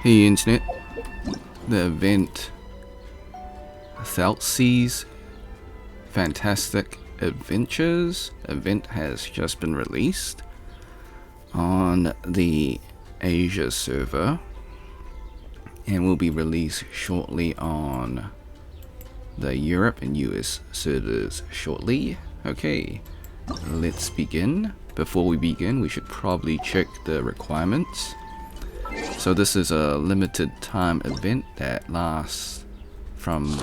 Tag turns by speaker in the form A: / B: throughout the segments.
A: Hey internet, the event Thexlie's Fantastic Adventures event has just been released on the Asia server and will be released shortly on the Europe and US servers shortly. Okay, let's begin. Before we begin, we should probably check the requirements. So this is a limited time event that lasts from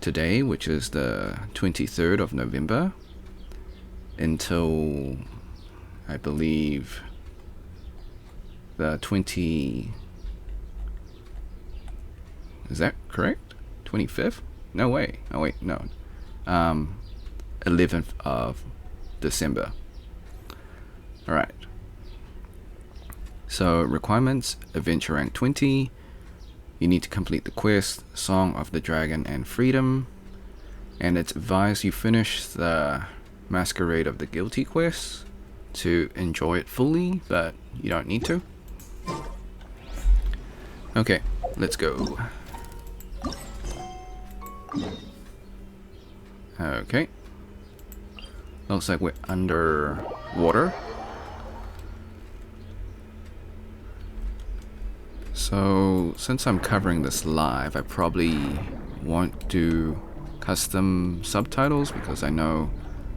A: today, which is the 23rd of November, until I believe the 20... is that correct? 25th? No way. Oh wait, no. 11th of December. Alright. So requirements: adventure rank 20. You need to complete the quest Song of the Dragon and Freedom, and it's advised you finish the Masquerade of the Guilty quest to enjoy it fully, but you don't need to. Okay, let's go. Okay, looks like we're underwater. So, since I'm covering this live, I probably won't do custom subtitles because I know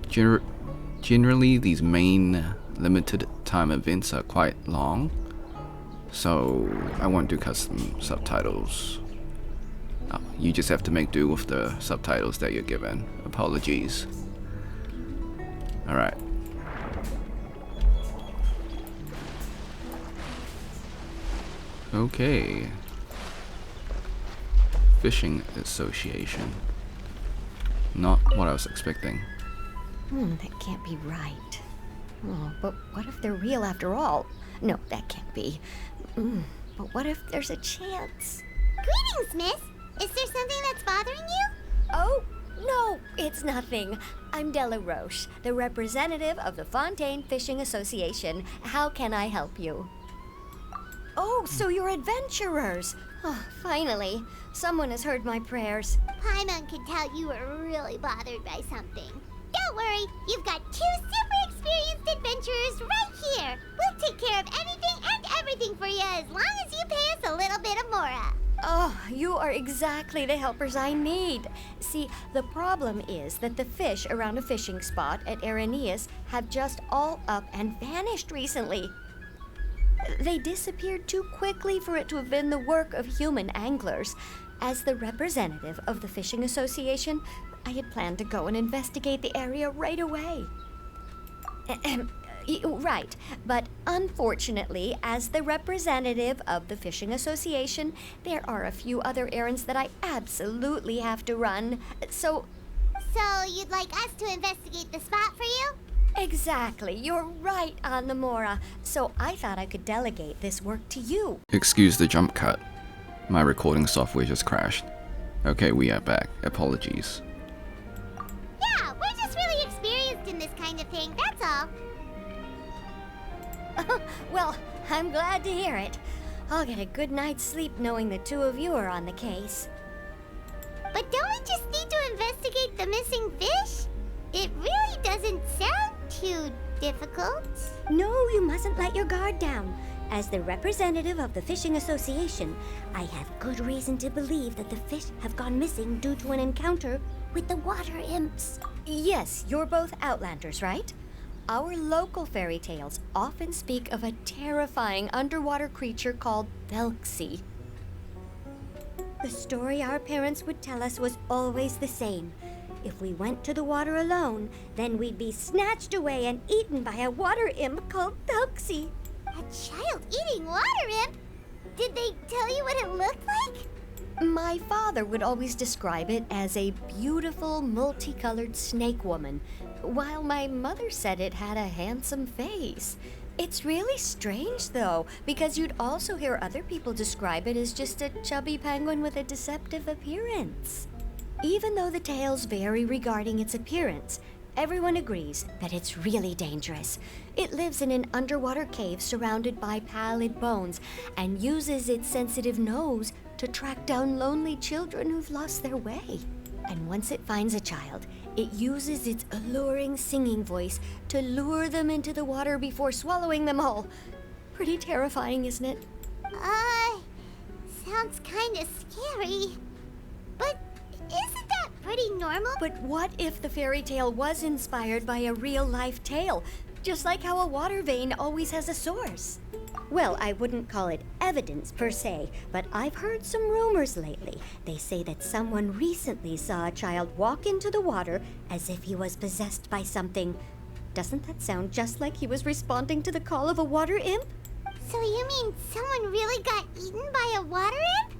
A: generally these main limited time events are quite long. So, I won't do custom subtitles. You just have to make do with the subtitles that you're given. Apologies. Alright. Okay. Fishing Association. Not what I was expecting.
B: That can't be right. Oh, but what if they're real after all? No, that can't be. But what if there's a chance?
C: Greetings, miss. Is there something that's bothering you?
B: Oh, no, it's nothing. I'm Della Roche, the representative of the Fontaine Fishing Association. How can I help you? Oh, so you're adventurers. Oh, finally. Someone has heard my prayers.
C: Paimon could tell you were really bothered by something. Don't worry, you've got two super experienced adventurers right here. We'll take care of anything and everything for you as long as you pay us a little bit of mora.
B: Oh, you are exactly the helpers I need. See, the problem is that the fish around a fishing spot at Araneus have just all up and vanished recently. They disappeared too quickly for it to have been the work of human anglers. As the representative of the Fishing Association, I had planned to go and investigate the area right away. Right, but unfortunately, as the representative of the Fishing Association, there are a few other errands that I absolutely have to run. So
C: you'd like us to investigate the spot for you?
B: Exactly, you're right on the Mora. So I thought I could delegate this work to you.
A: Excuse the jump cut. My recording software just crashed. Okay, we are back. Apologies.
C: Yeah, we're just really experienced in this kind of thing, that's all.
B: Well, I'm glad to hear it. I'll get a good night's sleep knowing the two of you are on the case.
C: But don't we just need to investigate the missing fish? It really doesn't sound too difficult.
B: No, you mustn't let your guard down. As the representative of the Fishing Association, I have good reason to believe that the fish have gone missing due to an encounter with the water imps. Yes, you're both Outlanders, right? Our local fairy tales often speak of a terrifying underwater creature called Thexlie. The story our parents would tell us was always the same. If we went to the water alone, then we'd be snatched away and eaten by a water imp called Thexlie.
C: A child-eating water imp? Did they tell you what it looked like?
B: My father would always describe it as a beautiful, multicolored snake woman, while my mother said it had a handsome face. It's really strange, though, because you'd also hear other people describe it as just a chubby penguin with a deceptive appearance. Even though the tales vary regarding its appearance, Everyone agrees that it's really dangerous. It lives in an underwater cave surrounded by pallid bones and uses its sensitive nose to track down lonely children who've lost their way. And once it finds a child, it uses its alluring singing voice to lure them into the water before swallowing them all. Pretty terrifying, isn't it?
C: Sounds kinda scary. But isn't that pretty normal?
B: But what if the fairy tale was inspired by a real-life tale? Just like how a water vein always has a source. Well, I wouldn't call it evidence per se, but I've heard some rumors lately. They say that someone recently saw a child walk into the water as if he was possessed by something. Doesn't that sound just like he was responding to the call of a water imp?
C: So you mean someone really got eaten by a water imp?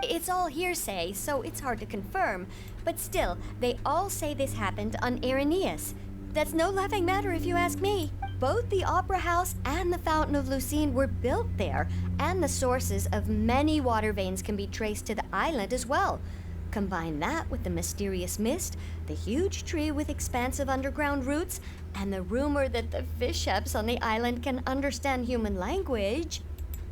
B: It's all hearsay, so it's hard to confirm. But still, they all say this happened on Irenaeus. That's no laughing matter if you ask me. Both the Opera House and the Fountain of Lucine were built there, and the sources of many water veins can be traced to the island as well. Combine that with the mysterious mist, the huge tree with expansive underground roots, and the rumor that the fish-apes on the island can understand human language.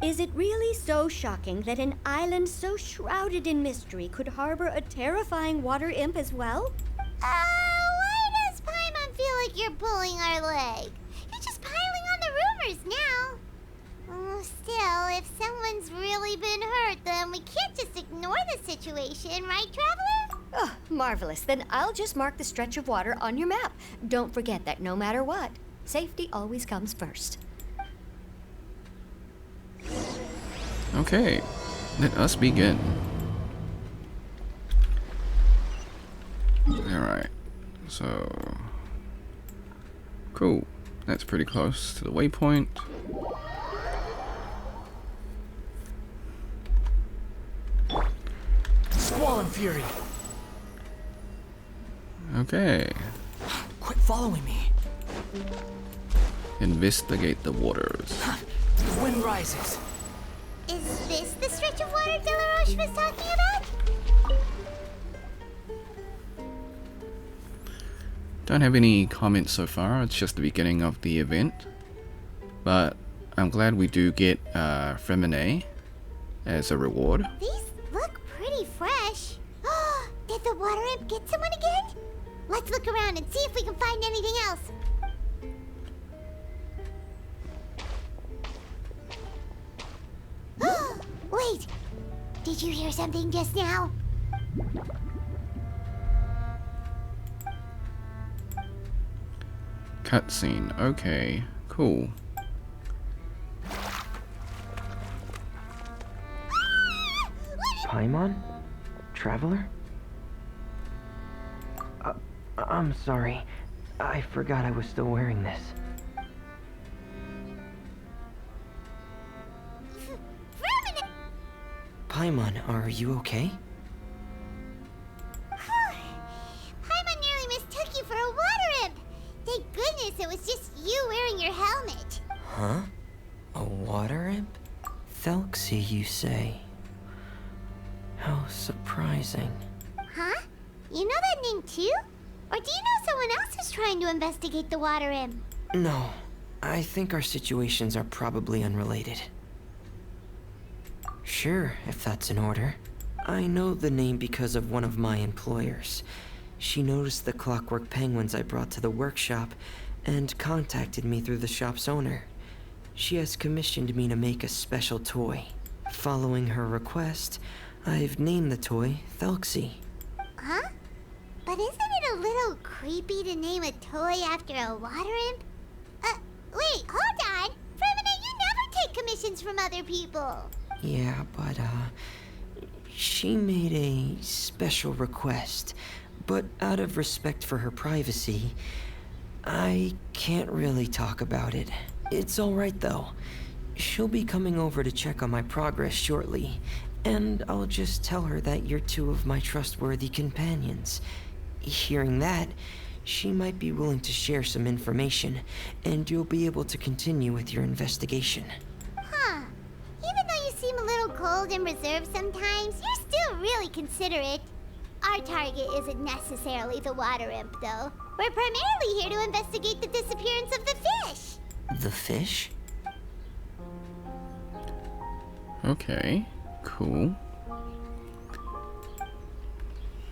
B: Is it really so shocking that an island so shrouded in mystery could harbor a terrifying water imp as well?
C: Why does Paimon feel like you're pulling our leg? You're just piling on the rumors now. Still, if someone's really been hurt, then we can't just ignore the situation, right, Traveler?
B: Oh, marvelous. Then I'll just mark the stretch of water on your map. Don't forget that no matter what, safety always comes first.
A: Okay, let us begin. Alright, so... Cool, that's pretty close to the waypoint.
D: Squall and Fury!
A: Okay,
D: Quit following me!
A: investigate the waters.
D: The wind rises!
C: Is this the stretch of water Delaroche was talking about?
A: Don't have any comments so far, it's just the beginning of the event. But I'm glad we do get Femine as a reward.
C: These look pretty fresh. Did the water imp get someone again? Let's look around and see if we can find anything else. Wait! Did you hear something just now?
A: Cutscene, okay, cool.
E: Paimon? Traveler? I'm sorry. I forgot I was still wearing this. Paimon, are you okay?
C: Paimon nearly mistook you for a water imp. Thank goodness it was just you wearing your helmet.
E: Huh? A water imp? Thexlie, you say? How surprising.
C: Huh? You know that name too? Or do you know someone else who's trying to investigate the water imp?
E: No, I think our situations are probably unrelated. Sure, if that's in order. I know the name because of one of my employers. She noticed the clockwork penguins I brought to the workshop and contacted me through the shop's owner. She has commissioned me to make a special toy. Following her request, I've named the toy Thexlie.
C: Huh? But isn't it a little creepy to name a toy after a water imp? Wait, hold on! Femine, you never take commissions from other people!
E: Yeah, but, she made a special request, but out of respect for her privacy, I can't really talk about it. It's alright though. She'll be coming over to check on my progress shortly, and I'll just tell her that you're two of my trustworthy companions. Hearing that, she might be willing to share some information, and you'll be able to continue with your investigation.
C: Huh. Even though you seem a little cold and reserved sometimes, you're still really considerate. Our target isn't necessarily the water imp, though. We're primarily here to investigate the disappearance of the fish.
E: The fish?
A: Okay, cool.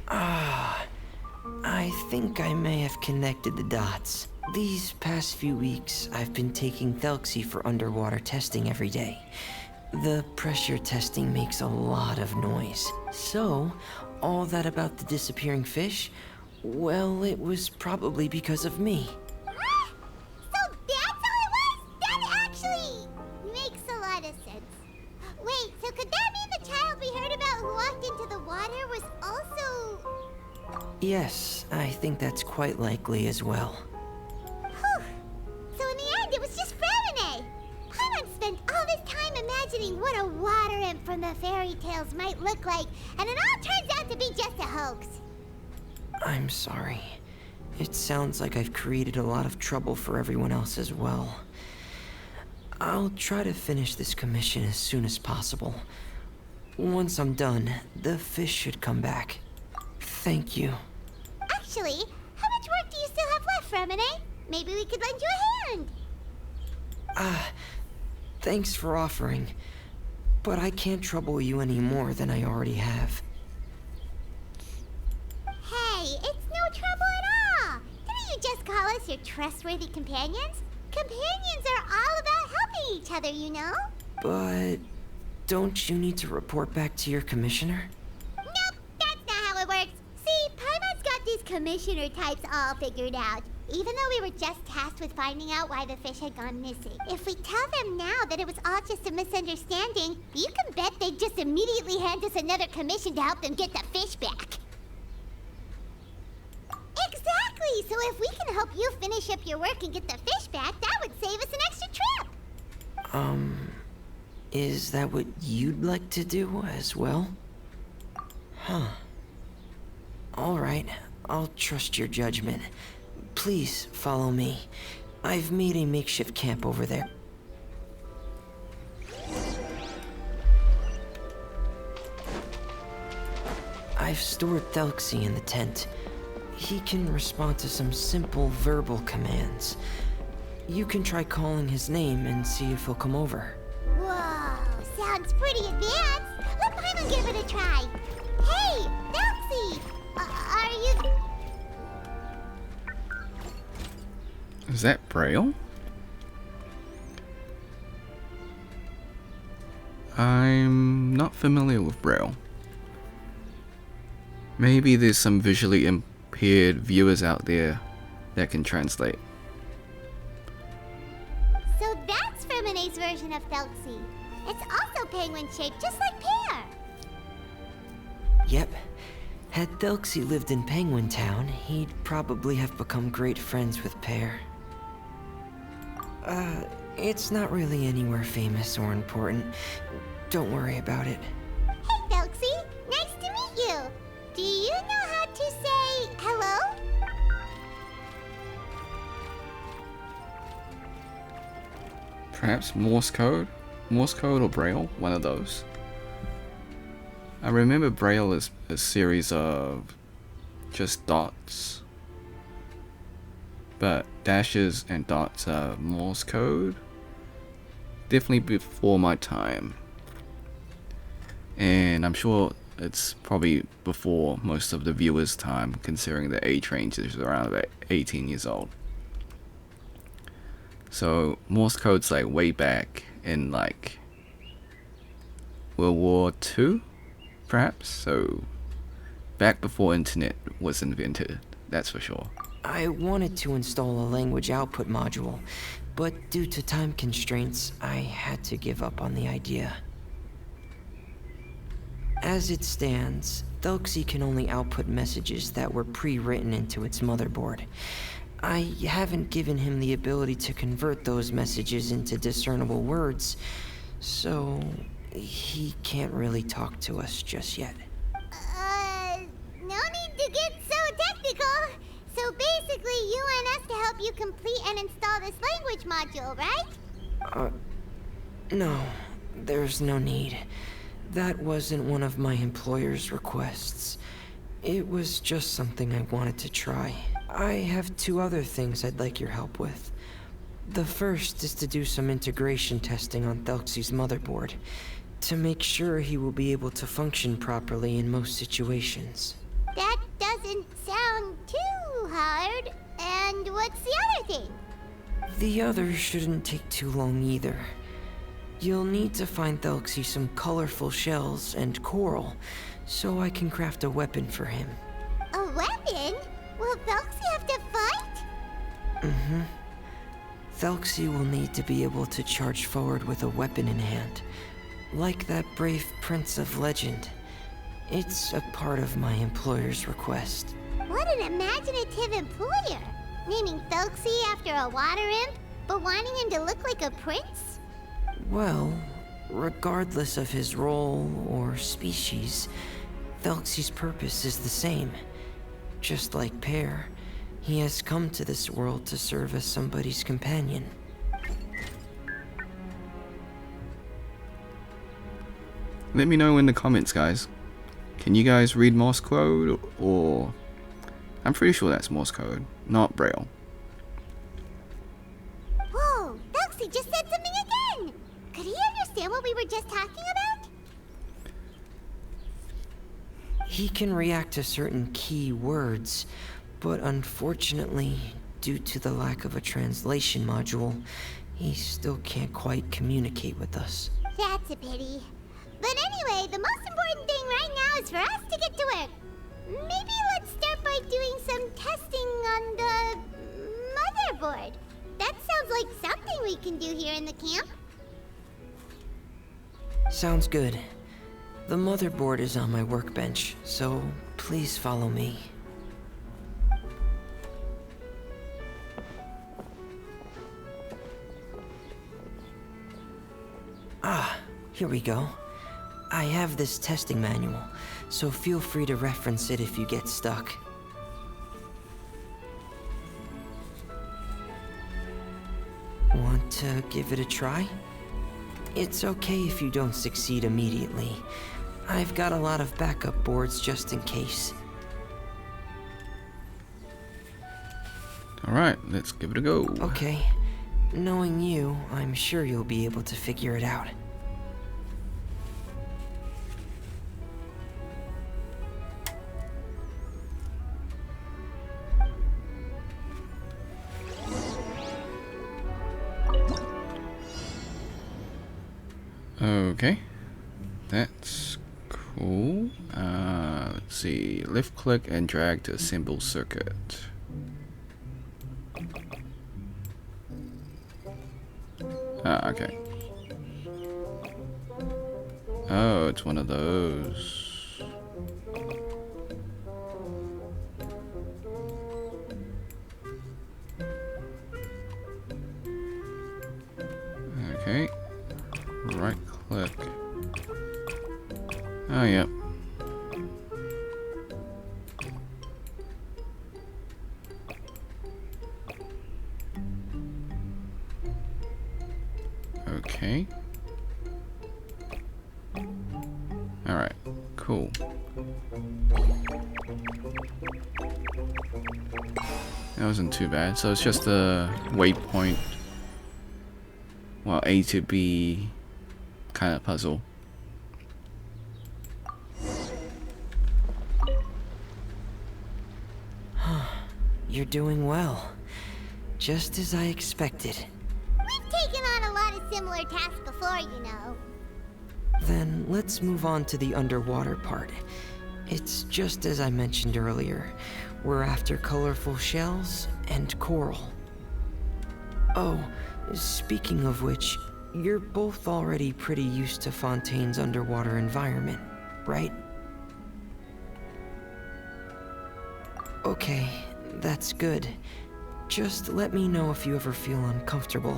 E: I think I may have connected the dots. These past few weeks, I've been taking Thexlie for underwater testing every day. The pressure testing makes a lot of noise. So, all that about the disappearing fish, well, it was probably because of me.
C: What? So that's all it was? That actually makes a lot of sense. Wait, so could that mean the child we heard about who walked into the water was also...
E: Yes, I think that's quite likely as well.
C: Whew. So in the end, it was just Fremine. Paimon spent all this time imagining what a water imp from the fairy tales might look like, and it all turns out to be just a hoax.
E: I'm sorry. It sounds like I've created a lot of trouble for everyone else as well. I'll try to finish this commission as soon as possible. Once I'm done, the fish should come back. Thank you.
C: Actually, how much work do you still have left, Fremine? Maybe we could lend you a hand.
E: Thanks for offering. But I can't trouble you any more than I already have.
C: Hey, it's no trouble at all. Didn't you just call us your trustworthy companions? Companions are all about helping each other, you know?
E: But don't you need to report back to your commissioner?
C: Nope, that's not how it works. See, Paimon's got these commissioner types all figured out. Even though we were just tasked with finding out why the fish had gone missing. If we tell them now that it was all just a misunderstanding, you can bet they'd just immediately hand us another commission to help them get the fish back. Exactly! So if we can help you finish up your work and get the fish back, that would save us an extra trip!
E: Is that what you'd like to do as well? Huh. Alright, I'll trust your judgment. Please follow me. I've made a makeshift camp over there. I've stored Thexlie in the tent. He can respond to some simple verbal commands. You can try calling his name and see if he'll come over.
C: Whoa, sounds pretty advanced. Let Paimon give it a try. Hey, Thexlie! Are you...
A: Is that Braille? I'm not familiar with Braille. Maybe there's some visually impaired viewers out there that can translate.
C: So that's Fremine's version of Thexlie. It's also penguin-shaped, just like Pear.
E: Yep. Had Thexlie lived in Penguin Town, he'd probably have become great friends with Pear. It's not really anywhere famous or important. Don't worry about it.
C: Hey, Thexlie. Nice to meet you. Do you know how to say hello?
A: Perhaps Morse code? Morse code or Braille? One of those. I remember Braille is a series of just dots. But dashes and dots are Morse code. Definitely before my time. And I'm sure it's probably before most of the viewers' time, considering the age range is around about 18 years old. So Morse code's like way back in like World War II, perhaps? So back before internet was invented, that's for sure.
E: I wanted to install a language output module, but due to time constraints, I had to give up on the idea. As it stands, Thexlie can only output messages that were pre-written into its motherboard. I haven't given him the ability to convert those messages into discernible words, so he can't really talk to us just yet.
C: No need to get so technical. So basically, you want us to help you complete and install this language module, right?
E: No, there's no need. That wasn't one of my employer's requests. It was just something I wanted to try. I have two other things I'd like your help with. The first is to do some integration testing on Thexlie's motherboard, to make sure he will be able to function properly in most situations.
C: That doesn't sound too hard. And what's the other thing?
E: The other shouldn't take too long either. You'll need to find Thexlie some colorful shells and coral, so I can craft a weapon for him.
C: A weapon? Will Thexlie have to fight?
E: Thexlie will need to be able to charge forward with a weapon in hand, like that brave prince of legend. It's a part of my employer's request.
C: What an imaginative employer! Naming Thexlie after a water imp, but wanting him to look like a prince?
E: Well, regardless of his role or species, Thexlie's purpose is the same. Just like Pear, he has come to this world to serve as somebody's companion.
A: Let me know in the comments, guys. Can you guys read Morse code? Or I'm pretty sure that's Morse code, not Braille.
C: Whoa, Thexlie just said something again! Could he understand what we were just talking about?
E: He can react to certain key words, but unfortunately, due to the lack of a translation module, he still can't quite communicate with us.
C: That's a pity. But anyway, the most important thing right now is for us to get to work. Maybe let's start by doing some testing on the motherboard. That sounds like something we can do here in the camp.
E: Sounds good. The motherboard is on my workbench, so please follow me. Ah, here we go. I have this testing manual, so feel free to reference it if you get stuck. Want to give it a try? It's okay if you don't succeed immediately. I've got a lot of backup boards just in case.
A: Alright, let's give it a go.
E: Okay. Knowing you, I'm sure you'll be able to figure it out.
A: Okay, that's cool. Let's see, left click and drag to assemble circuit. Okay. Oh, it's one of those. Okay. Right click. Oh, yep. Okay. Alright, cool. That wasn't too bad. So it's just a waypoint. Well, A to B kind of puzzle.
E: You're doing well. Just as I expected.
C: We've taken on a lot of similar tasks before, you know.
E: Then let's move on to the underwater part. It's just as I mentioned earlier. We're after colorful shells and coral. Oh, speaking of which, you're both already pretty used to Fontaine's underwater environment, right? Okay, that's good. Just let me know if you ever feel uncomfortable.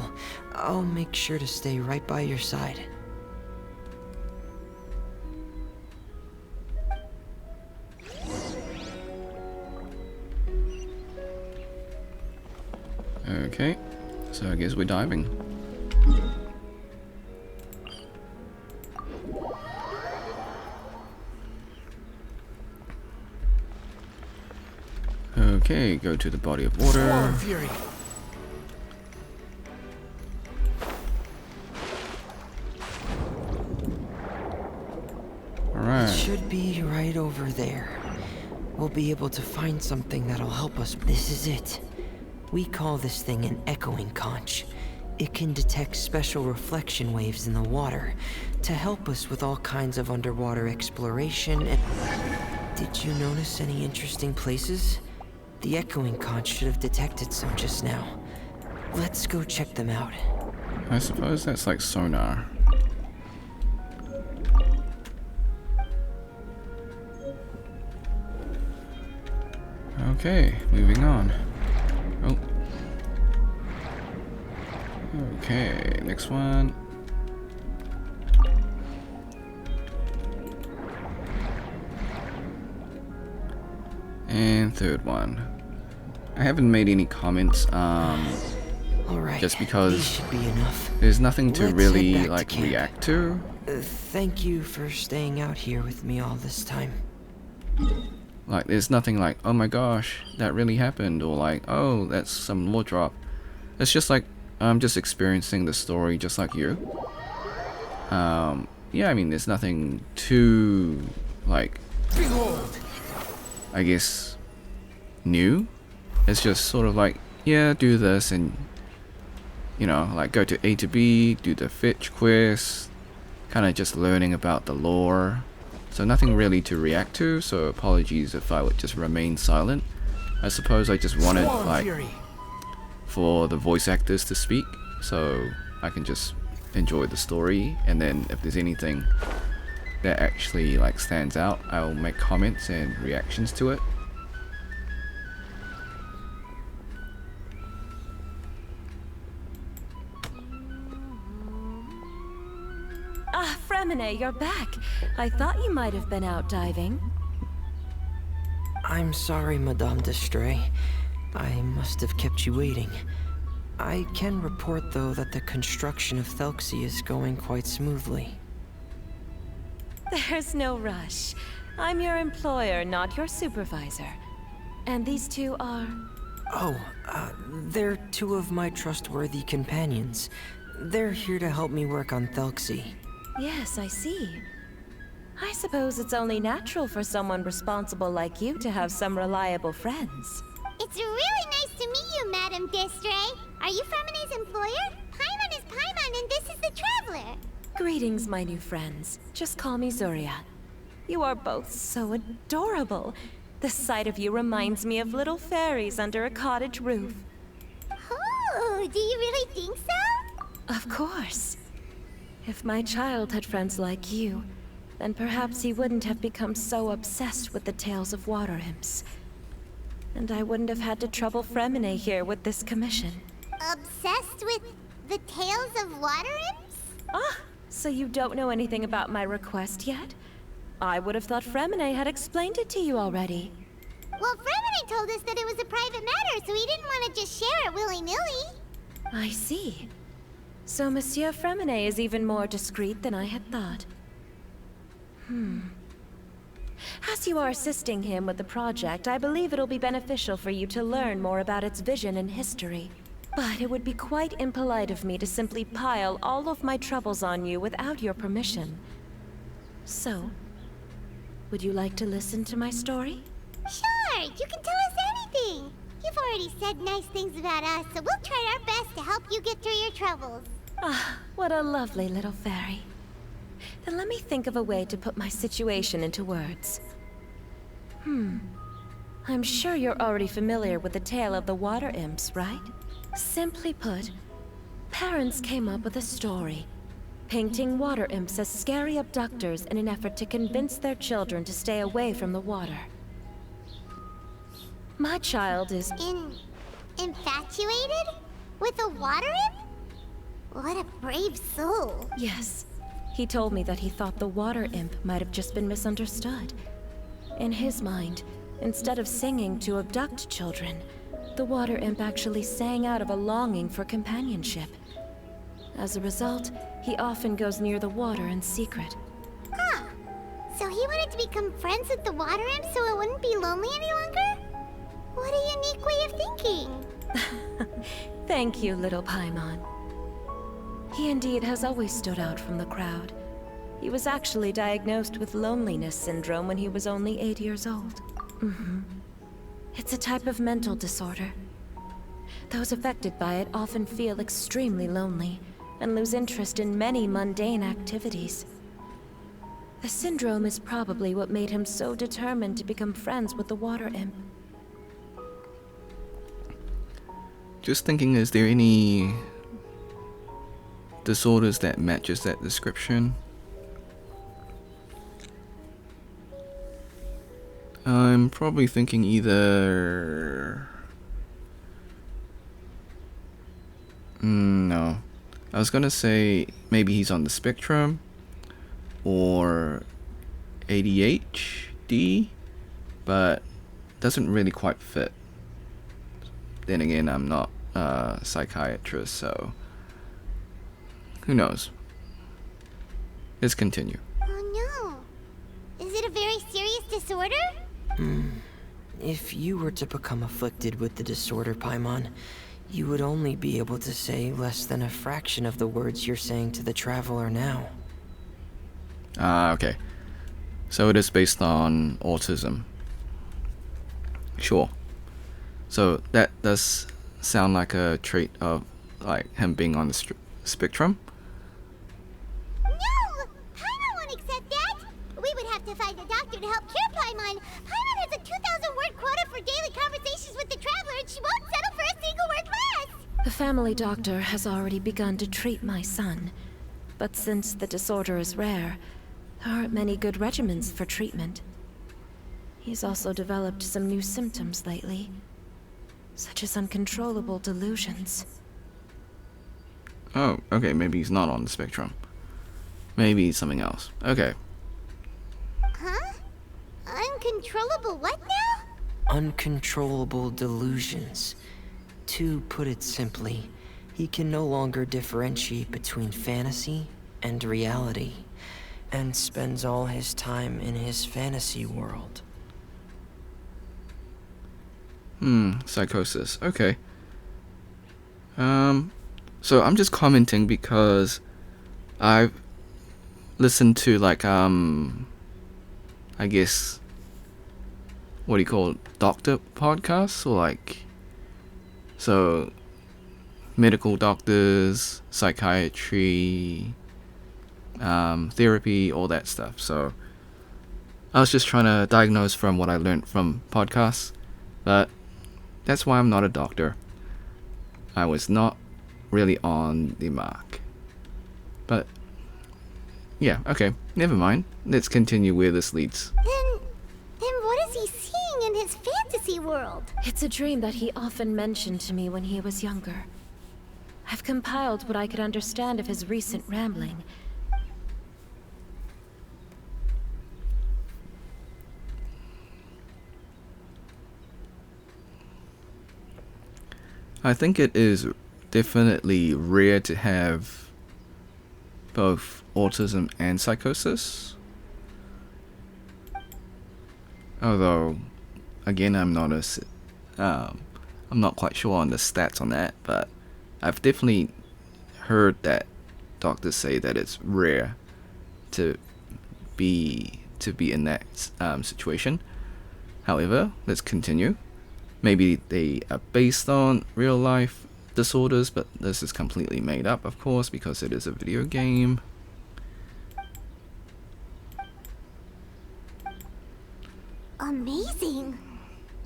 E: I'll make sure to stay right by your side.
A: Okay, so I guess we're diving. Okay, go to the body of
D: Wall
A: water.
D: and Fury.
E: It
A: Alright.
E: should be right over there. We'll be able to find something that'll help us. This is it. We call this thing an echoing conch. It can detect special reflection waves in the water to help us with all kinds of underwater exploration and... Did you notice any interesting places? The echoing conch should have detected some just now. Let's go check them out.
A: I suppose that's like sonar. Okay, moving on. Oh. Okay, next one. And third one. I haven't made any comments,
E: Alright,
A: just because
E: these should be enough.
A: there's nothing to
E: Let's head
A: really
E: back to
A: like
E: camp.
A: react to.
E: Thank you for staying out here with me all this time.
A: Like, there's nothing like, oh my gosh, that really happened, or like, oh, that's some lore drop. It's just like, I'm just experiencing the story just like you. Yeah, I mean, there's nothing too, like,
D: Behold!
A: I guess, new. It's just sort of like, yeah, do this and, you know, like go to A to B, do the fetch quest, kind of just learning about the lore. So nothing really to react to, so apologies if I would just remain silent. I suppose I just wanted,
D: Wall and
A: like,
D: Fury.
A: for the voice actors to speak, so I can just enjoy the story, and then if there's anything that actually like stands out, I'll make comments and reactions to it.
F: Ah, Fremine, you're back. I thought you might have been out diving.
E: I'm sorry, Madame d'Estray. I must have kept you waiting. I can report, though, that the construction of Thexlie is going quite smoothly.
F: There's no rush. I'm your employer, not your supervisor. And these two are...
E: Oh, they're two of my trustworthy companions. They're here to help me work on Thexlie.
F: Yes, I see. I suppose it's only natural for someone responsible like you to have some reliable friends.
C: It's really nice to meet you, Madame d'Estray. Are you Fremine's employer? Paimon is Paimon, and this is the Traveler.
F: Greetings, my new friends. Just call me Zuria. You are both so adorable. The sight of you reminds me of little fairies under a cottage roof.
C: Oh, do you really think so?
F: Of course. If my child had friends like you, then perhaps he wouldn't have become so obsessed with the tales of water imps. And I wouldn't have had to trouble Fremine here with this commission.
C: Obsessed with the tales of water imps?
F: Ah, so you don't know anything about my request yet? I would have thought Fremine had explained it to you already.
C: Well, Fremine told us that it was a private matter, so he didn't want to just share it willy-nilly.
F: I see. So Monsieur Fremine is even more discreet than I had thought. As you are assisting him with the project, I believe it'll be beneficial for you to learn more about its vision and history. But it would be quite impolite of me to simply pile all of my troubles on you without your permission. So, would you like to listen to my story?
C: Sure, you can tell us anything. You've already said nice things about us, so we'll try our best to help you get through your troubles.
F: Ah, what a lovely little fairy. Then let me think of a way to put my situation into words. I'm sure you're already familiar with the tale of the water imps, right? Simply put, parents came up with a story, painting water imps as scary abductors in an effort to convince their children to stay away from the water. My child is...
C: Infatuated? With a water imp? What a brave soul.
F: Yes. He told me that he thought the water imp might have just been misunderstood. In his mind, instead of singing to abduct children, the water imp actually sang out of a longing for companionship. As a result, he often goes near the water in secret.
C: Huh. So he wanted to become friends with the water imp so it wouldn't be lonely any longer? What a unique way of thinking.
F: Thank you, little Paimon. He indeed has always stood out from the crowd. He was actually diagnosed with loneliness syndrome when he was only 8 years old. It's a type of mental disorder. Those affected by it often feel extremely lonely and lose interest in many mundane activities. The syndrome is probably what made him so determined to become friends with the water imp.
A: Just thinking, is there any disorders that matches that description? I'm probably thinking either... no. I was gonna say maybe he's on the spectrum or ADHD, but doesn't really quite fit. Then again, I'm not a psychiatrist, so who knows? Let's continue.
C: Oh no. Is it a very serious disorder?
E: If you were to become afflicted with the disorder, Paimon, you would only be able to say less than a fraction of the words you're saying to the traveler now.
A: Okay. So it is based on autism. Sure. So that does sound like a trait of like him being on the spectrum.
C: No! Paimon won't accept that! We would have to find a doctor to help cure Paimon. Paimon has a 2,000-word quota for daily conversations with the traveler, and she won't settle for a single word less!
F: The family doctor has already begun to treat my son. But since the disorder is rare, there aren't many good regimens for treatment. He's also developed some new symptoms lately, such as uncontrollable delusions.
A: Oh, okay, maybe he's not on the spectrum. Maybe he's something else. Okay.
C: Huh? Uncontrollable what now?
E: Uncontrollable delusions. To put it simply, he can no longer differentiate between fantasy and reality, and spends all his time in his fantasy world.
A: Psychosis. Okay. So I'm just commenting because I've listened to like I guess what do you call it? Doctor podcasts, or like, so medical doctors, psychiatry, therapy, all that stuff. So I was just trying to diagnose from what I learned from podcasts, but that's why I'm not a doctor. I was not really on the mark. But yeah, okay, never mind. Let's continue where this leads.
C: Then what is he seeing in his fantasy world?
F: It's a dream that he often mentioned to me when he was younger. I've compiled what I could understand of his recent rambling.
A: I think it is definitely rare to have both autism and psychosis. Although, again, I'm not quite sure on the stats on that, but I've definitely heard that doctors say that it's rare to be in that situation. However, let's continue. Maybe they are based on real life disorders, but this is completely made up, of course, because it is a video game.
C: Amazing!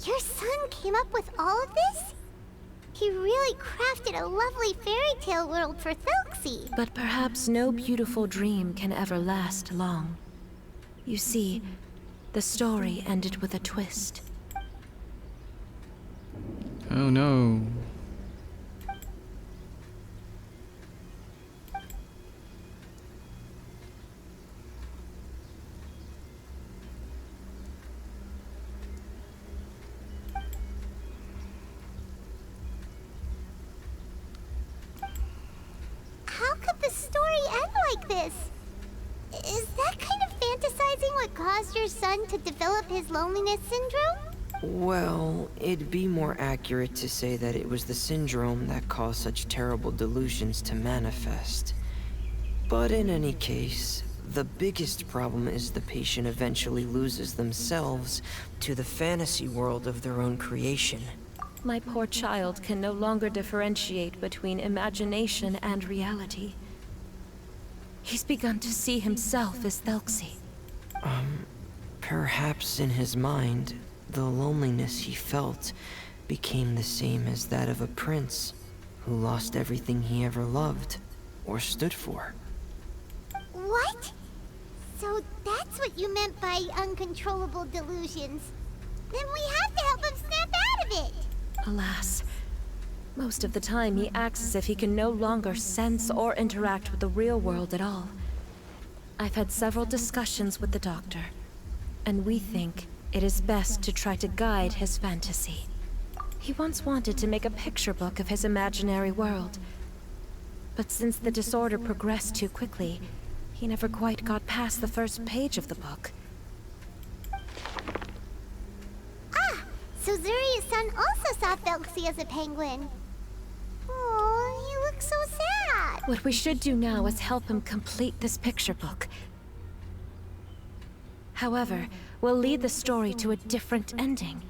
C: Your son came up with all of this? He really crafted a lovely fairy tale world for Thexlie.
F: But perhaps no beautiful dream can ever last long. You see, the story ended with a twist.
A: Oh no.
C: How could the story end like this? Is that kind of fantasizing what caused your son to develop his loneliness syndrome?
E: Well, it'd be more accurate to say that it was the syndrome that caused such terrible delusions to manifest. But in any case, the biggest problem is the patient eventually loses themselves to the fantasy world of their own creation.
F: My poor child can no longer differentiate between imagination and reality. He's begun to see himself as Thexlie.
E: Perhaps in his mind, the loneliness he felt became the same as that of a prince who lost everything he ever loved or stood for.
C: What? So that's what you meant by uncontrollable delusions. Then we have to help him snap out of it.
F: Alas, most of the time he acts as if he can no longer sense or interact with the real world at all. I've had several discussions with the doctor, and we think it is best to try to guide his fantasy. He once wanted to make a picture book of his imaginary world, but since the disorder progressed too quickly, he never quite got past the first page of the book.
C: So Zuri's son also saw Thexlie as a penguin. Oh, he looks so sad.
F: What we should do now is help him complete this picture book. However, we'll lead the story to a different ending.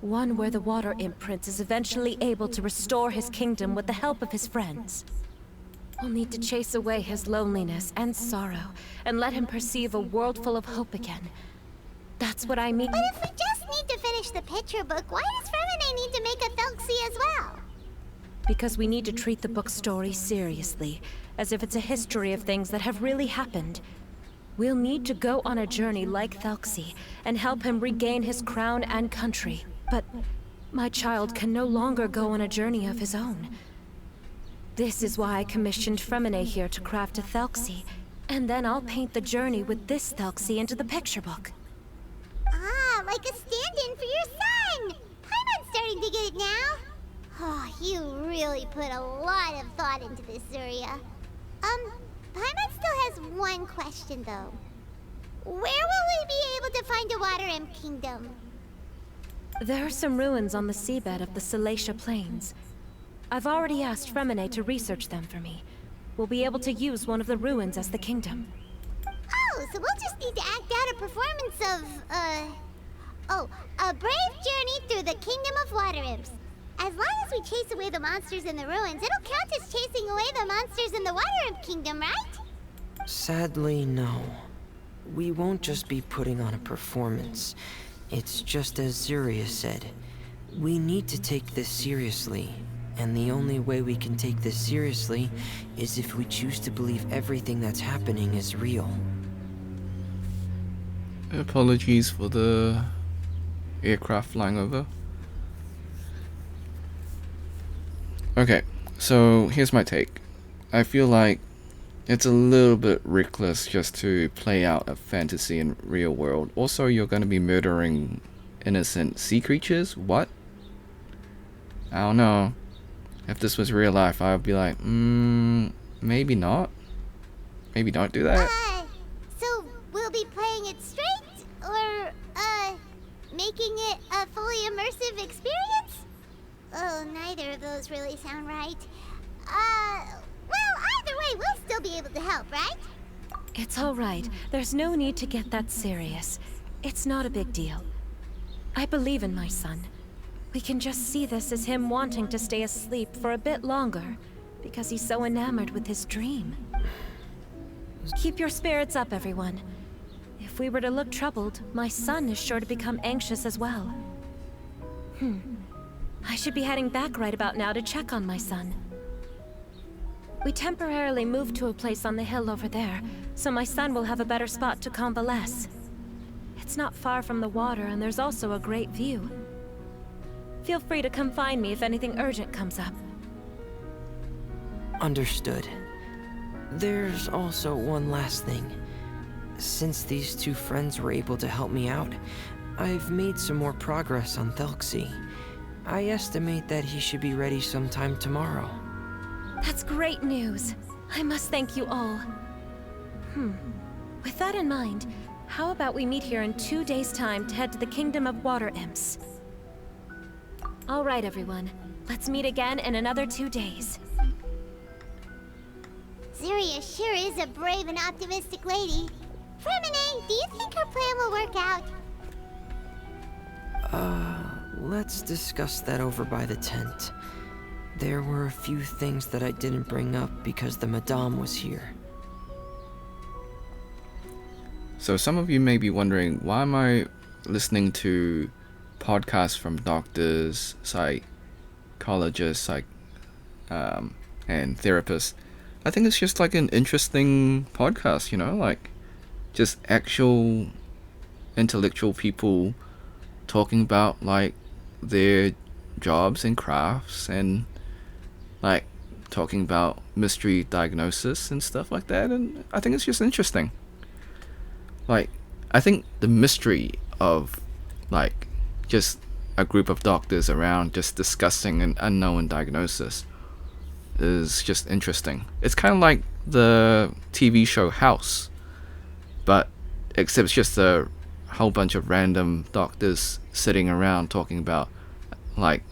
F: One where the Water Imp Prince is eventually able to restore his kingdom with the help of his friends. We'll need to chase away his loneliness and sorrow, and let him perceive a world full of hope again. That's what I mean.
C: But if we just need to finish the picture book, why does Femine need to make a Thexlie as well?
F: Because we need to treat the book's story seriously, as if it's a history of things that have really happened. We'll need to go on a journey like Thexlie, and help him regain his crown and country. But my child can no longer go on a journey of his own. This is why I commissioned Femine here to craft a Thexlie, and then I'll paint the journey with this Thexlie into the picture book.
C: Ah, like a stand-in for your son! Paimon's starting to get it now. Oh, you really put a lot of thought into this, Zuria. Paimon still has one question, though. Where will we be able to find a Water Imp Kingdom?
F: There are some ruins on the seabed of the Salacia Plains. I've already asked Femine to research them for me. We'll be able to use one of the ruins as the kingdom.
C: Oh, so we'll just need to act out a performance of, a brave journey through the Kingdom of Water Imps. As long as we chase away the monsters in the ruins, it'll count as chasing away the monsters in the Water Imp Kingdom, right?
E: Sadly, no. We won't just be putting on a performance. It's just as Zuria said. We need to take this seriously. And the only way we can take this seriously is if we choose to believe everything that's happening is real.
A: Apologies for the aircraft flying over. Okay, so here's my take. I feel like it's a little bit reckless just to play out a fantasy in real world. Also, you're going to be murdering innocent sea creatures? What? I don't know. If this was real life, I would be like, maybe not. Maybe don't do that.
C: So we'll be playing it straight, or, making it a fully immersive experience? Oh, neither of those really sound right. Well, either way, we'll still be able to help, right?
F: It's all right. There's no need to get that serious. It's not a big deal. I believe in my son. We can just see this as him wanting to stay asleep for a bit longer, because he's so enamored with his dream. Keep your spirits up, everyone. If we were to look troubled, my son is sure to become anxious as well. I should be heading back right about now to check on my son. We temporarily moved to a place on the hill over there, so my son will have a better spot to convalesce. It's not far from the water, and there's also a great view. Feel free to come find me if anything urgent comes up.
E: Understood. There's also one last thing. Since these two friends were able to help me out, I've made some more progress on Thexlie. I estimate that he should be ready sometime tomorrow.
F: That's great news. I must thank you all. With that in mind, How about we meet here in 2 days' time to head to the Kingdom of Water Imps? All right, everyone. Let's meet again in another 2 days.
C: Zeria sure is a brave and optimistic lady. Fremine, do you think her plan will work out?
E: Let's discuss that over by the tent. There were a few things that I didn't bring up because the Madame was here.
A: So some of you may be wondering, why am I listening to podcasts from doctors, psychologists, and therapists? I think it's just like an interesting podcast, you know, like just actual intellectual people talking about like their jobs and crafts, and like talking about mystery diagnosis and stuff like that. And I think it's just interesting. Like, I think the mystery of like just a group of doctors around just discussing an unknown diagnosis is just interesting. It's kind of like the TV show House, but except it's just a whole bunch of random doctors sitting around talking about like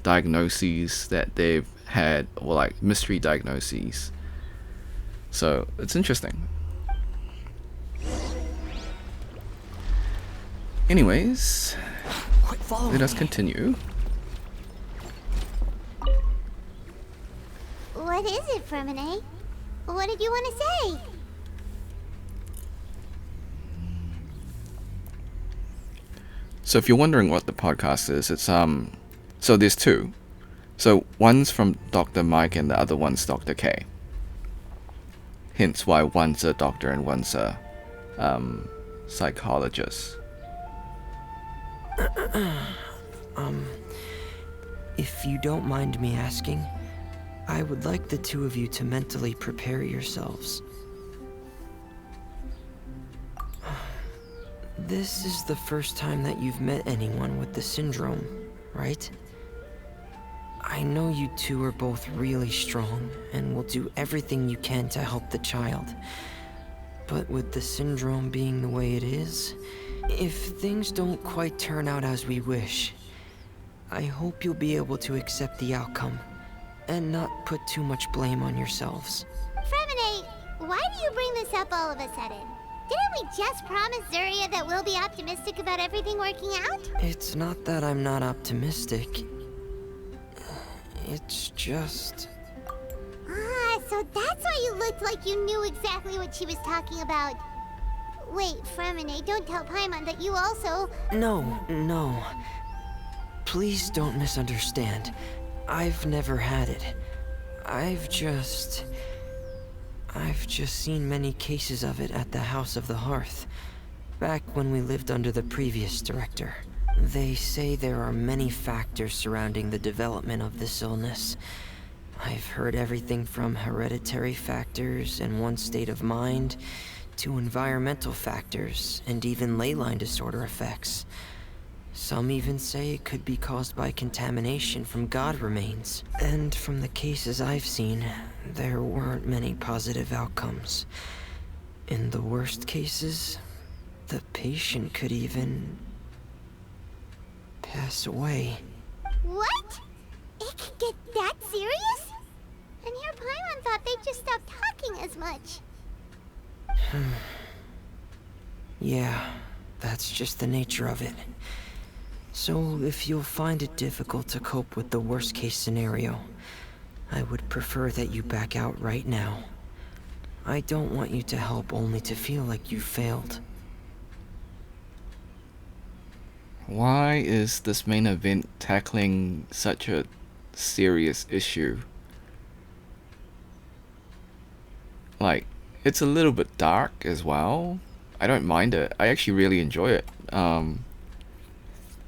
A: diagnoses that they've had, or like mystery diagnoses. So it's interesting. Anyways,
D: Quit following
A: let us
D: me.
A: continue.
C: What is it, Fremine? What did you want to say?
A: So if you're wondering what the podcast is, it's so there's two. So one's from Dr. Mike and the other one's Dr. K. Hence why one's a doctor and one's a psychologist.
E: If you don't mind me asking, I would like the two of you to mentally prepare yourselves. This is the first time that you've met anyone with the syndrome, right? I know you two are both really strong and will do everything you can to help the child. But with the syndrome being the way it is, if things don't quite turn out as we wish, I hope you'll be able to accept the outcome and not put too much blame on yourselves.
C: Fremine, why do you bring this up all of a sudden? Didn't we just promise Zeria that we'll be optimistic about everything working out?
E: It's not that I'm not optimistic. It's just...
C: Ah, so that's why you looked like you knew exactly what she was talking about. Wait, Fremine, don't tell Paimon that you also...
E: No. Please don't misunderstand. I've never had it. I've just seen many cases of it at the House of the Hearth, back when we lived under the previous director. They say there are many factors surrounding the development of this illness. I've heard everything from hereditary factors and one's state of mind, to environmental factors, and even ley line disorder effects. Some even say it could be caused by contamination from god remains. And from the cases I've seen, there weren't many positive outcomes. In the worst cases, the patient could even pass away.
C: What? It could get that serious? And here Paimon thought they'd just stop talking as much.
E: Yeah, that's just the nature of it. So if you'll find it difficult to cope with the worst case scenario, I would prefer that you back out right now. I don't want you to help only to feel like you failed.
A: Why is this main event tackling such a serious issue? Like, it's a little bit dark as well. I don't mind it. I actually really enjoy it.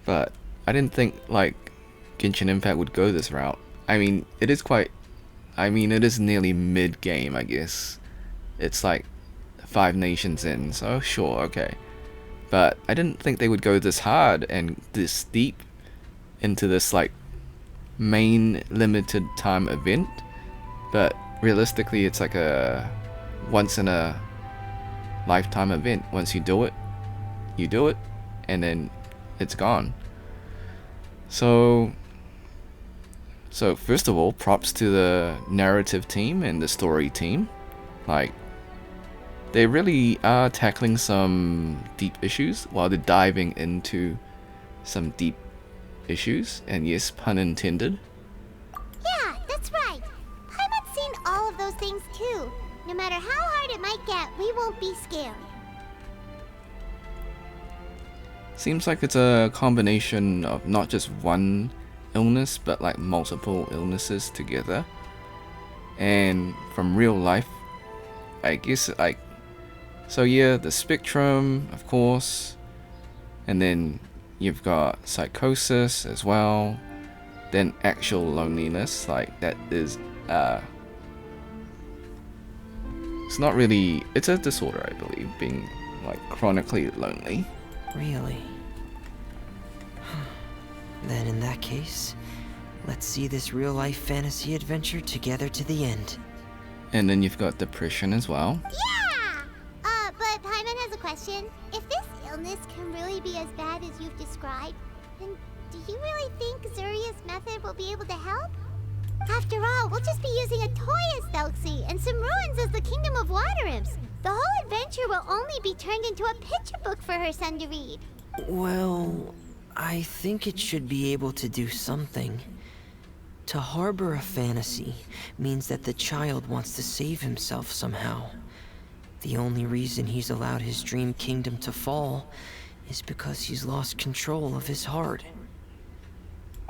A: But I didn't think like Genshin Impact would go this route. I mean, it is nearly mid-game, I guess. It's like 5 nations in, so sure, okay. But I didn't think they would go this hard and this deep into this like main limited time event. But realistically, it's like a once in a lifetime event. Once you do it, and then it's gone. So first of all, props to the narrative team and the story team. Like, they really are tackling some deep issues while they're diving into some deep issues, and yes, pun intended.
C: Yeah, that's right. Paimon's seen all of those things too. No matter how hard it might get, we won't be scared.
A: Seems like it's a combination of not just one illness, but like multiple illnesses together. And from real life, I guess, like, so yeah, the spectrum, of course, and then you've got psychosis as well, then actual loneliness, like that is, it's not really, it's a disorder, I believe, being like chronically lonely.
E: Really? Then in that case, let's see this real-life fantasy adventure together to the end.
A: And then you've got depression as well.
C: Yeah! But Paimon has a question. If this illness can really be as bad as you've described, then do you really think Zuria's method will be able to help? After all, we'll just be using a toy as Thexlie and some ruins as the Kingdom of Water Imps. The whole adventure will only be turned into a picture book for her son to read.
E: Well, I think it should be able to do something. To harbor a fantasy means that the child wants to save himself somehow. The only reason he's allowed his dream kingdom to fall is because he's lost control of his heart.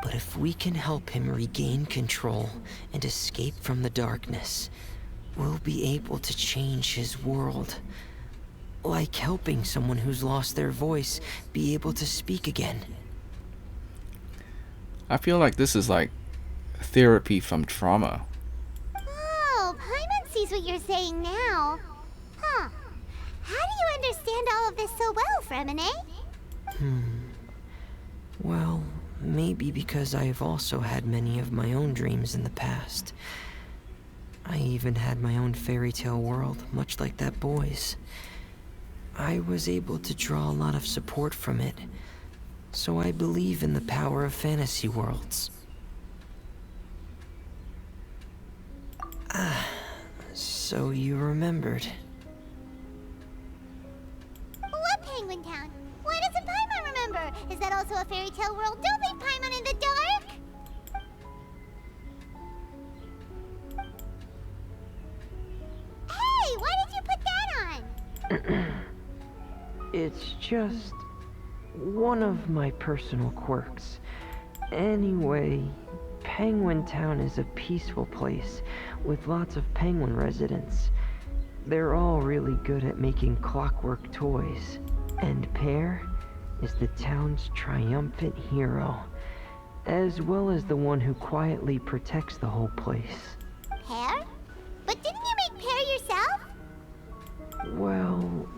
E: But if we can help him regain control and escape from the darkness, we'll be able to change his world. Like helping someone who's lost their voice be able to speak again.
A: I feel like this is like therapy from trauma.
C: Oh, Paimon sees what you're saying now. Huh. How do you understand all of this so well, Fremine?
E: Well, maybe because I've also had many of my own dreams in the past. I even had my own fairy tale world, much like that boy's. I was able to draw a lot of support from it, so I believe in the power of fantasy worlds. So you remembered.
C: What Penguin Town? Why doesn't Paimon remember? Is that also a fairy tale world? Don't leave Paimon in the dark! Hey, why did you put that on?
E: It's just one of my personal quirks. Anyway, Penguin Town is a peaceful place with lots of penguin residents. They're all really good at making clockwork toys. And Pear is the town's triumphant hero, as well as the one who quietly protects the whole place.
C: Pear? But didn't you make Pear yourself?
E: Well,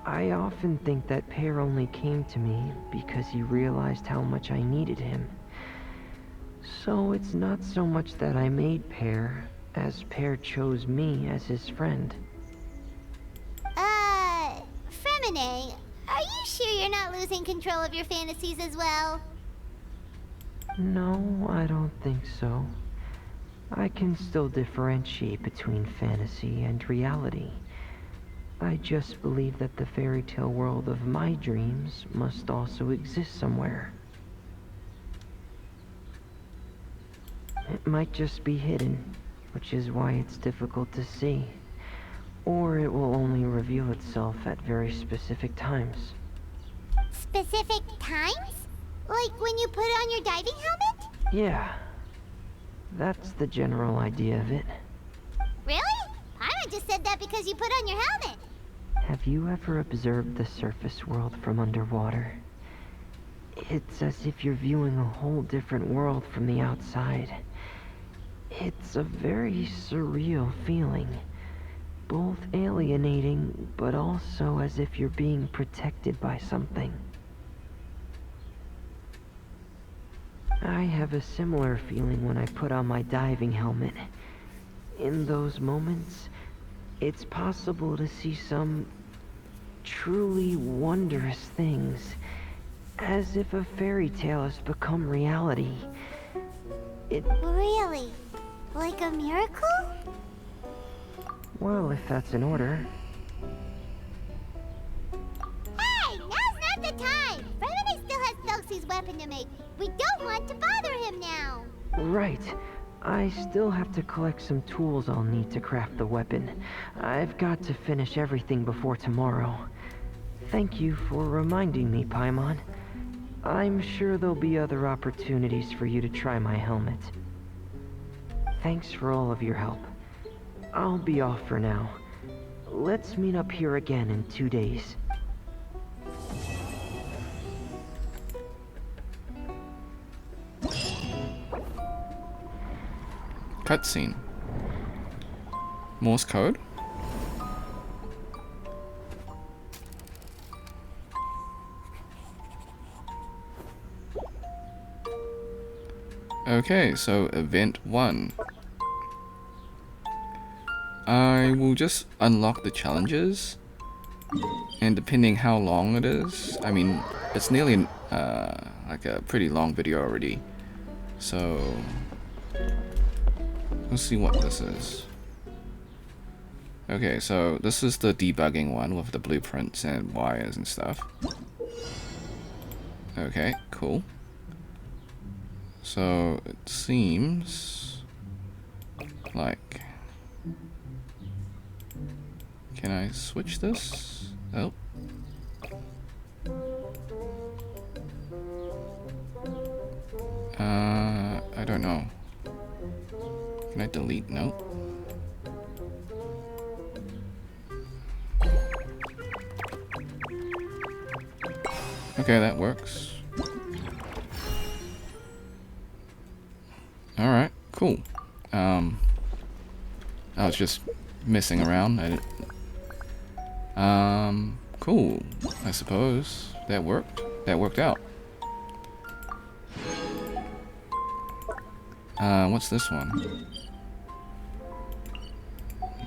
E: I often think that Pear only came to me because he realized how much I needed him. So it's not so much that I made Pear, as Pear chose me as his friend.
C: Fremine, are you sure you're not losing control of your fantasies as well?
E: No, I don't think so. I can still differentiate between fantasy and reality. I just believe that the fairy tale world of my dreams must also exist somewhere. It might just be hidden, which is why it's difficult to see. Or it will only reveal itself at very specific times.
C: Specific times? Like when you put on your diving helmet?
E: Yeah, that's the general idea of it.
C: Really? Paimon just said that because you put on your helmet.
E: Have you ever observed the surface world from underwater? It's as if you're viewing a whole different world from the outside. It's a very surreal feeling. Both alienating, but also as if you're being protected by something. I have a similar feeling when I put on my diving helmet. In those moments, it's possible to see some truly wondrous things, as if a fairy tale has become reality.
C: Really? Like a miracle?
E: Well, if that's in order.
C: Hey, now's not the time! Remedy still has Thexlie's weapon to make. We don't want to bother him now.
E: Right. I still have to collect some tools I'll need to craft the weapon. I've got to finish everything before tomorrow. Thank you for reminding me, Paimon. I'm sure there'll be other opportunities for you to try my helmet. Thanks for all of your help. I'll be off for now. Let's meet up here again in 2 days.
A: Cutscene. Morse code. Okay, so event 1. I will just unlock the challenges, and depending how long it is, I mean, it's nearly like a pretty long video already, so let's see what this is. Okay, so this is the debugging one with the blueprints and wires and stuff. Okay, cool. So it seems like, can I switch this? Oh. I don't know. Can I delete? No. Okay, that works. Alright, cool. I was just messing around. Cool. I suppose that worked. That worked out. What's this one?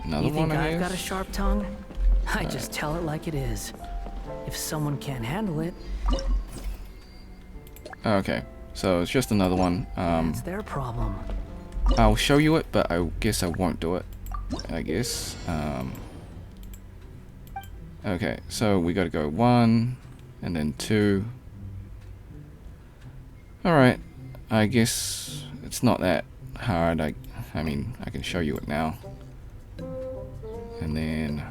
A: Another
D: You
A: one,
D: think
A: I
D: I've
A: guess?
D: got a sharp tongue? I just tell it like it is. If someone can't handle it,
A: Okay, so it's just another one.
D: it's their problem.
A: I'll show you it, but I guess I won't do it. I guess. Okay, so we gotta go 1, and then 2. Alright, I guess it's not that hard. I mean, I can show you it now. And then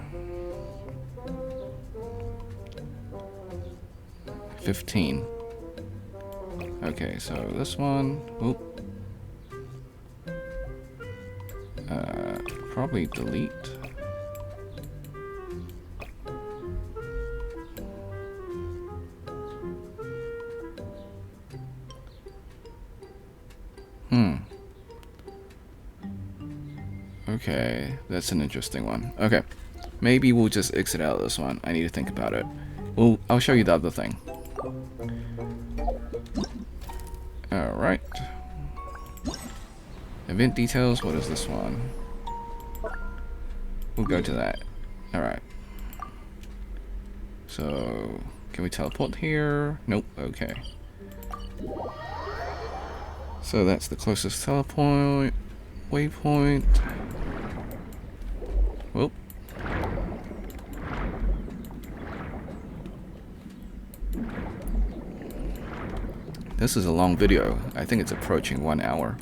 A: 15. Okay, so this one, oop. Probably delete. Okay, that's an interesting one. Okay, maybe we'll just exit out of this one. I need to think about it. Well, I'll show you the other thing. Alright. Event details, what is this one? We'll go to that. Alright. So, can we teleport here? Nope, okay. So that's the closest teleport waypoint. Whoop. This is a long video. I think it's approaching 1 hour.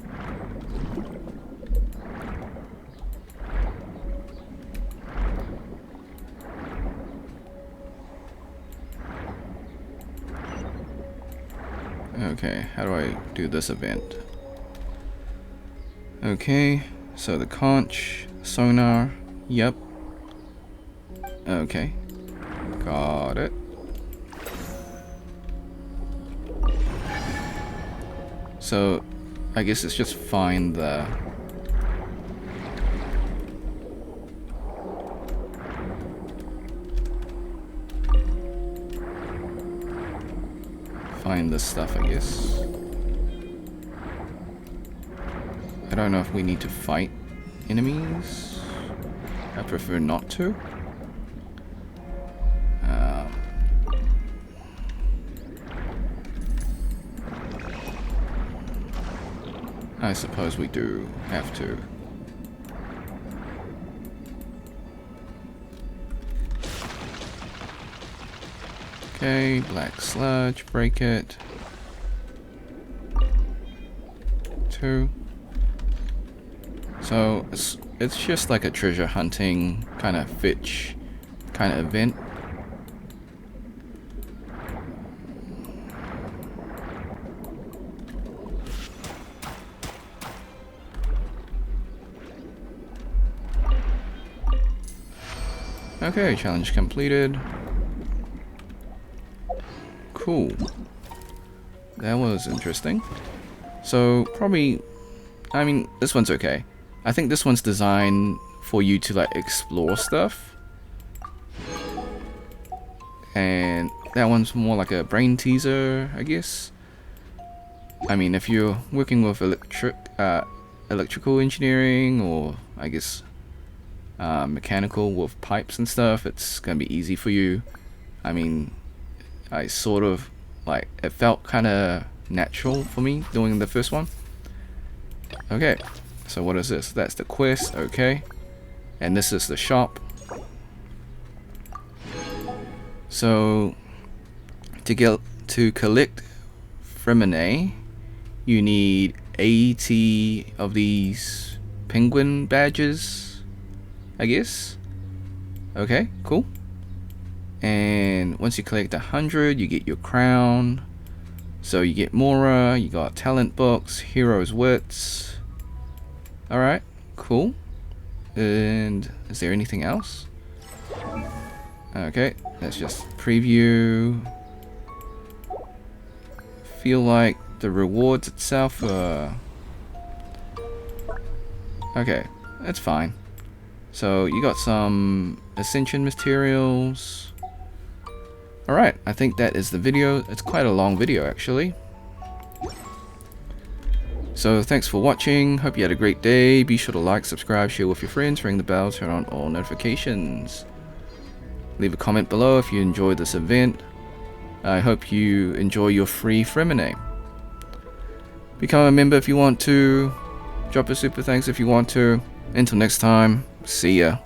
A: Okay, how do I do this event? Okay, so the conch, sonar, yep. Okay, got it. So, I guess it's just find the... find this stuff, I guess. I don't know if we need to fight enemies. I prefer not to. I suppose we do have to. Okay, black sludge, break it. 2. So it's just like a treasure hunting kind of fetch kind of event. Okay, challenge completed. Cool. That was interesting. So probably, I mean, this one's okay. I think this one's designed for you to like explore stuff. And that one's more like a brain teaser, I guess. I mean, if you're working with electrical engineering, or I guess mechanical with pipes and stuff, it's gonna be easy for you. I mean, I sort of like, it felt kind of natural for me doing the first one. Okay, so what is this? That's the quest. Okay, and this is the shop. So to collect Fremine, you need 80 of these penguin badges, I guess. Okay, cool. And once you collect 100, you get your crown. So you get Mora, you got talent books, heroes wits. Alright, cool. And is there anything else? Okay, let's just preview. Feel like the rewards itself are... Okay, that's fine. So you got some ascension materials. Alright, I think that is the video. It's quite a long video actually. So thanks for watching. Hope you had a great day. Be sure to like, subscribe, share with your friends, ring the bell, turn on all notifications. Leave a comment below if you enjoyed this event. I hope you enjoy your free Fremine. Become a member if you want to. Drop a super thanks if you want to. Until next time, see ya.